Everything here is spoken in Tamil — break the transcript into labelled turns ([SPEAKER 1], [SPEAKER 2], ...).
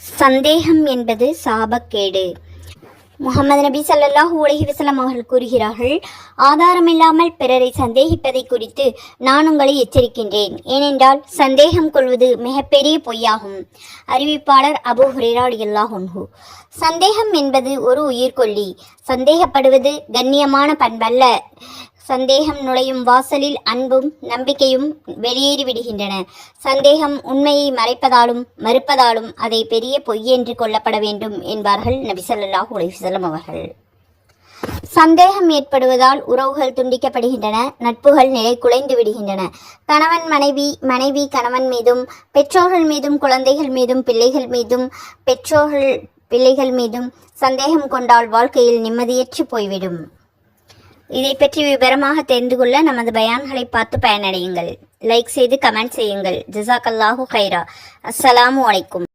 [SPEAKER 1] சந்தேகம் என்பது சாபக்கேடு. முஹம்மது நபி ஸல்லல்லாஹு அலைஹி வஸல்லம் அவர்கள் கூறுகிறார்கள், ஆதாரமில்லாமல் பிறரை சந்தேகிப்பதை குறித்து நான் உங்களை எச்சரிக்கின்றேன். ஏனென்றால் சந்தேகம் கொள்வது மிகப்பெரிய பொய்யாகும். அறிவிப்பாளர் அபூ ஹுரைரா ரலியல்லாஹு அன்ஹு. சந்தேகம் என்பது ஒரு உயிர்கொல்லி. சந்தேகப்படுவது கண்ணியமான பண்பல்ல. சந்தேகம் நுழையும் வாசலில் அன்பும் நம்பிக்கையும் வெளியேறி விடுகின்றன. சந்தேகம் உண்மையை மறைப்பதாலும் மறுப்பதாலும் அதை பெரிய பொய் என்று கொள்ளப்பட வேண்டும் என்பார்கள் நபி ஸல்லல்லாஹு அலைஹி வஸல்லம் அவர்கள். சந்தேகம் ஏற்படுவதால் உறவுகள் துண்டிக்கப்படுகின்றன, நட்புகள் நிலை குலைந்து விடுகின்றன. கணவன் மனைவி, மனைவி கணவன் மீதும், பெற்றோர்கள் மீதும், குழந்தைகள் மீதும், பிள்ளைகள் மீதும், பெற்றோர்கள் பிள்ளைகள் மீதும் சந்தேகம் கொண்டால் வாழ்க்கையில் நிம்மதியற்று போய்விடும். இதை பற்றி விவரமாக தெரிந்து கொள்ள நமது பயான்களை பார்த்து பயனடையுங்கள். லைக் செய்து கமெண்ட் செய்யுங்கள். ஜஸாக்கல்லாஹு கைரா. அஸ்ஸலாமு அலைக்கும்.